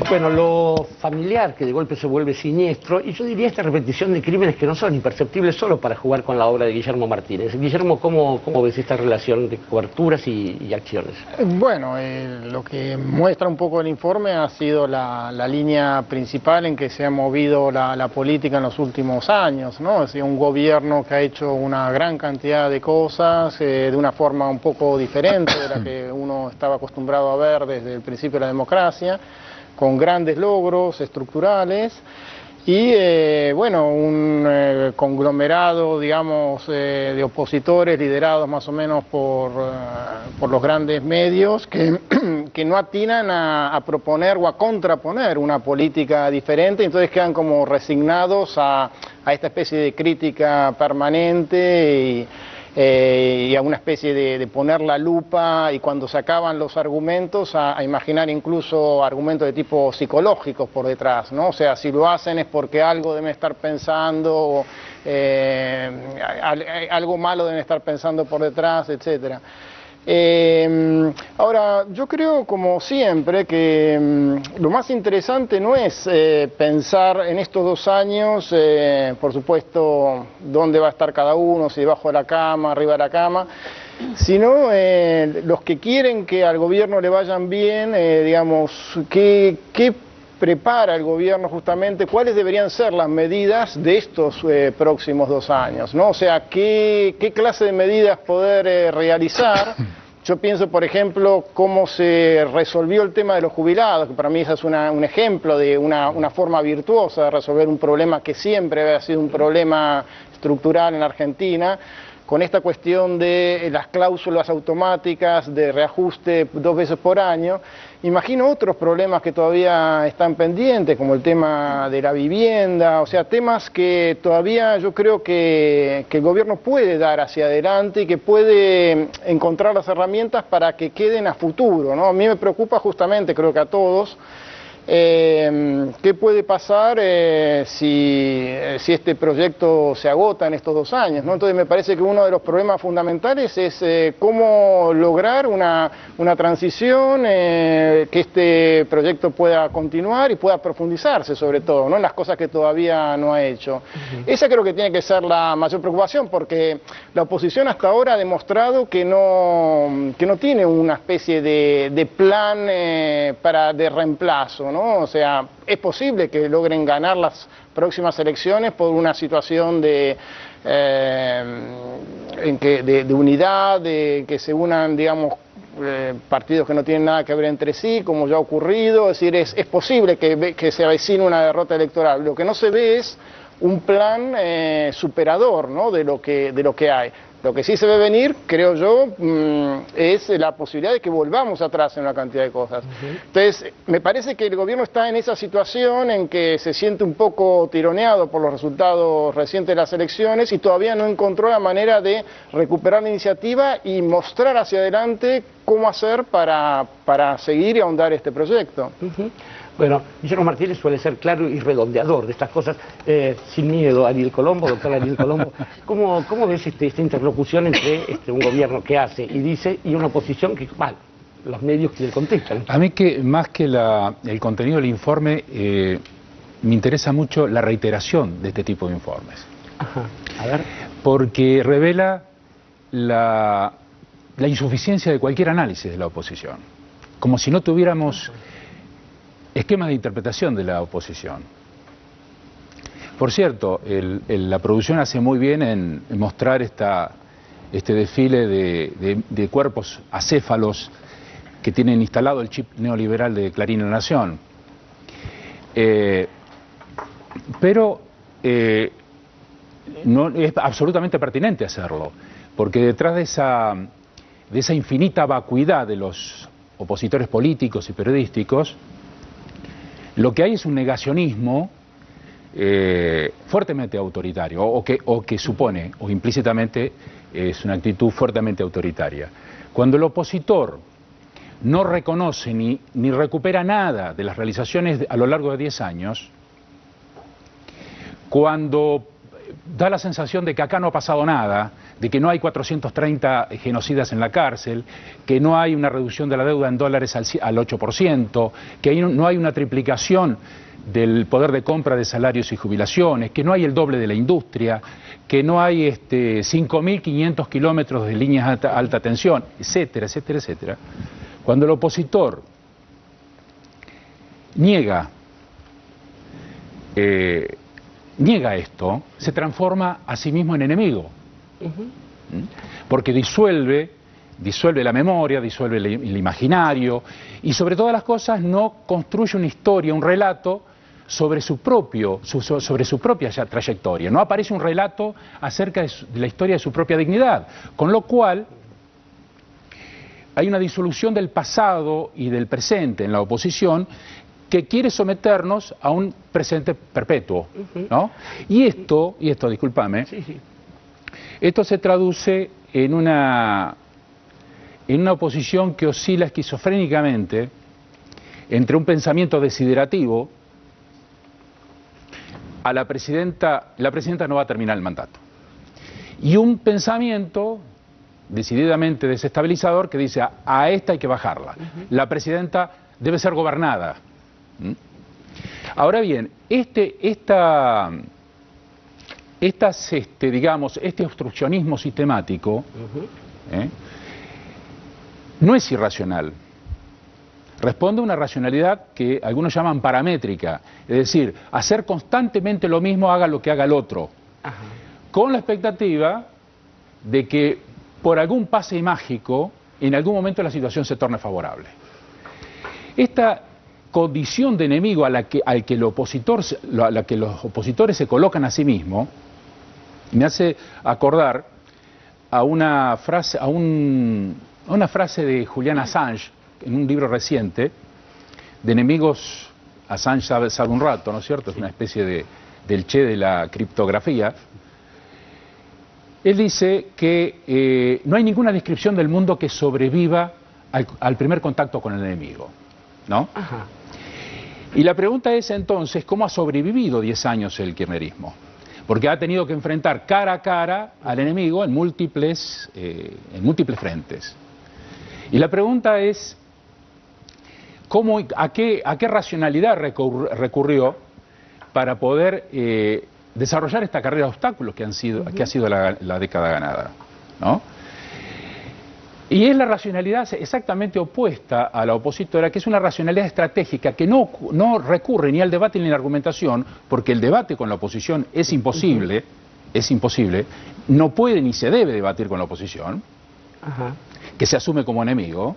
Bueno, lo familiar que de golpe se vuelve siniestro, y yo diría esta repetición de crímenes que no son imperceptibles solo para jugar con la obra de Guillermo Martínez. Guillermo, ¿cómo ves esta relación de coberturas y acciones? Bueno, lo que muestra un poco el informe ha sido la línea principal en que se ha movido la política en los últimos años, ¿no? Es decir, un gobierno que ha hecho una gran cantidad de cosas de una forma un poco diferente de la que uno estaba acostumbrado a ver desde el principio de la democracia, con grandes logros estructurales y bueno, un conglomerado, digamos, de opositores liderados más o menos por los grandes medios que no atinan a proponer o a contraponer una política diferente, entonces quedan como resignados a esta especie de crítica permanente y a una especie de poner la lupa y cuando se acaban los argumentos a imaginar incluso argumentos de tipo psicológicos por detrás, ¿no? O sea, si lo hacen es porque algo deben estar pensando, algo malo deben estar pensando por detrás, etcétera. Ahora, yo creo, como siempre, que lo más interesante no es pensar en estos 2 años, por supuesto, dónde va a estar cada uno, si debajo de la cama, arriba de la cama, sino los que quieren que al gobierno le vayan bien, digamos, ¿qué prepara el gobierno justamente? ¿Cuáles deberían ser las medidas de estos próximos 2 años, ¿no? O sea, ¿qué clase de medidas poder realizar? Yo pienso, por ejemplo, cómo se resolvió el tema de los jubilados, que para mí ese es un ejemplo de una forma virtuosa de resolver un problema que siempre había sido un problema estructural en la Argentina, con esta cuestión de las cláusulas automáticas de reajuste 2 veces por año. Imagino otros problemas que todavía están pendientes, como el tema de la vivienda, o sea, temas que todavía yo creo que el gobierno puede dar hacia adelante y que puede encontrar las herramientas para que queden a futuro, ¿no? A mí me preocupa justamente, creo que a todos, ¿qué puede pasar si este proyecto se agota en estos 2 años, ¿no? Entonces me parece que uno de los problemas fundamentales es cómo lograr una transición, que este proyecto pueda continuar y pueda profundizarse sobre todo, ¿no? En las cosas que todavía no ha hecho. Esa creo que tiene que ser la mayor preocupación, porque la oposición hasta ahora ha demostrado que no tiene una especie de plan de reemplazo, ¿no? O sea, es posible que logren ganar las próximas elecciones por una situación de unidad, de que se unan, digamos, partidos que no tienen nada que ver entre sí, como ya ha ocurrido. Es decir, es posible que se avecine una derrota electoral. Lo que no se ve es un plan superador, ¿no? de lo que hay. Lo que sí se ve venir, creo yo, es la posibilidad de que volvamos atrás en una cantidad de cosas. Entonces, me parece que el gobierno está en esa situación en que se siente un poco tironeado por los resultados recientes de las elecciones y todavía no encontró la manera de recuperar la iniciativa y mostrar hacia adelante cómo hacer para seguir y ahondar este proyecto. Bueno, Guillermo Martínez suele ser claro y redondeador de estas cosas, sin miedo. Ariel Colombo, doctor Ariel Colombo, ¿cómo ves esta interlocución entre un gobierno que hace y dice y una oposición que, bueno, los medios que le contestan? A mí, que más que el contenido del informe, me interesa mucho la reiteración de este tipo de informes. Ajá. A ver. Porque revela la insuficiencia de cualquier análisis de la oposición, como si no tuviéramos esquema de interpretación de la oposición. Por cierto, la producción hace muy bien en mostrar este desfile de cuerpos acéfalos que tienen instalado el chip neoliberal de Clarín La Nación. Pero no es absolutamente pertinente hacerlo, porque detrás de esa infinita vacuidad de los opositores políticos y periodísticos, lo que hay es un negacionismo fuertemente autoritario, o que supone, o implícitamente es una actitud fuertemente autoritaria. Cuando el opositor no reconoce ni recupera nada de las realizaciones a lo largo de 10 años, cuando da la sensación de que acá no ha pasado nada, de que no hay 430 genocidas en la cárcel, que no hay una reducción de la deuda en dólares al 8%, que no hay una triplicación del poder de compra de salarios y jubilaciones, que no hay el doble de la industria, que no hay 5.500 kilómetros de líneas de alta tensión, etcétera, etcétera, etcétera. Cuando el opositor niega esto, se transforma a sí mismo en enemigo. Porque disuelve la memoria, disuelve el imaginario y sobre todas las cosas no construye una historia, un relato sobre su propia trayectoria. No aparece un relato acerca de la historia de su propia dignidad, con lo cual hay una disolución del pasado y del presente en la oposición que quiere someternos a un presente perpetuo, ¿no? Y esto, discúlpame, esto se traduce en una oposición que oscila esquizofrénicamente entre un pensamiento desiderativo a la presidenta no va a terminar el mandato, y un pensamiento decididamente desestabilizador que dice a esta hay que bajarla, la presidenta debe ser gobernada. Ahora bien, digamos, este obstruccionismo sistemático no es irracional. Responde a una racionalidad que algunos llaman paramétrica, es decir, hacer constantemente lo mismo haga lo que haga el otro, con la expectativa de que por algún pase mágico en algún momento la situación se torne favorable. Esta condición de enemigo a la que los opositores se colocan a sí mismos me hace acordar a una frase de Julian Assange en un libro reciente, de enemigos. Assange sabe un rato, ¿no es cierto? Es una especie del Che de la criptografía. Él dice que no hay ninguna descripción del mundo que sobreviva al primer contacto con el enemigo, ¿no? Y la pregunta es entonces, ¿cómo ha sobrevivido 10 años el kirchnerismo? Porque ha tenido que enfrentar cara a cara al enemigo en múltiples frentes. Y la pregunta es, ¿a qué racionalidad recurrió para poder desarrollar esta carrera de obstáculos que ha sido la década ganada, ¿no? Y es la racionalidad exactamente opuesta a la opositora, que es una racionalidad estratégica que no recurre ni al debate ni a la argumentación, porque el debate con la oposición es imposible, no puede ni se debe debatir con la oposición, que se asume como enemigo.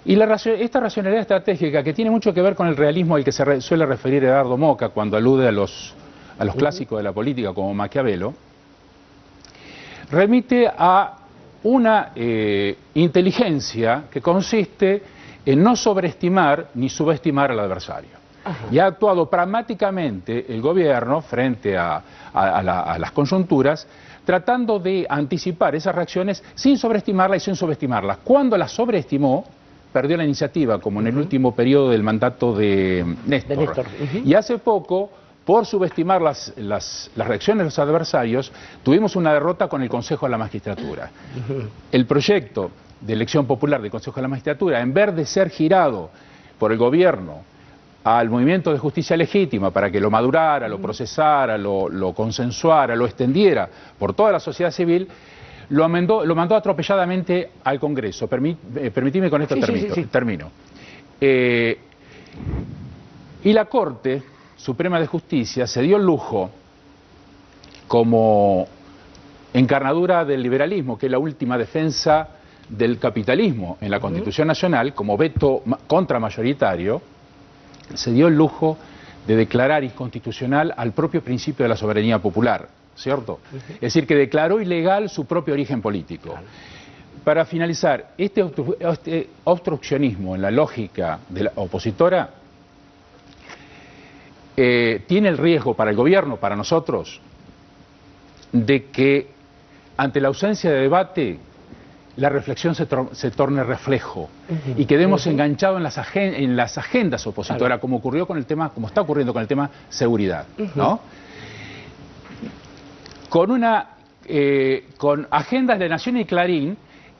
Y esta racionalidad estratégica, que tiene mucho que ver con el realismo al que se suele referir Eduardo Moca cuando alude a los clásicos de la política como Maquiavelo, remite a una inteligencia que consiste en no sobreestimar ni subestimar al adversario. Y ha actuado pragmáticamente el gobierno frente a las coyunturas, tratando de anticipar esas reacciones sin sobreestimarlas y sin subestimarlas. Cuando las sobreestimó, perdió la iniciativa, como en el último periodo del mandato de Néstor. Y hace poco, por subestimar las reacciones de los adversarios, tuvimos una derrota con el Consejo de la Magistratura. El proyecto de elección popular del Consejo de la Magistratura, en vez de ser girado por el gobierno al movimiento de justicia legítima para que lo madurara, lo procesara, lo consensuara, lo extendiera por toda la sociedad civil, lo mandó atropelladamente al Congreso. Permitime con esto termino. Y la Corte Suprema de Justicia se dio el lujo, como encarnadura del liberalismo, que es la última defensa del capitalismo en la Constitución Nacional, como veto contramayoritario, se dio el lujo de declarar inconstitucional al propio principio de la soberanía popular, ¿cierto? Es decir, que declaró ilegal su propio origen político. Para finalizar, este obstruccionismo en la lógica de la opositora tiene el riesgo para el gobierno, para nosotros, de que ante la ausencia de debate la reflexión se torne reflejo y quedemos enganchados en las agendas opositoras, como ocurrió con el tema, como está ocurriendo con el tema seguridad, ¿no? Con una con agendas de Nación y Clarín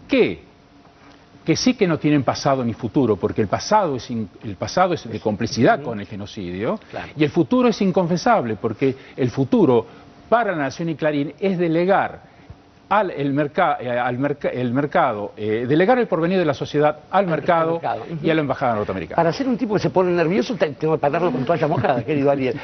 que sí que no tienen pasado ni futuro, porque el pasado es de complicidad con el genocidio, claro. Y el futuro es inconfesable, porque el futuro para la Nación y Clarín es delegar delegar el porvenir de la sociedad al mercado y a la embajada norteamericana. Para ser un tipo que se pone nervioso, tengo que pararlo con toalla mojada, querido Ariel.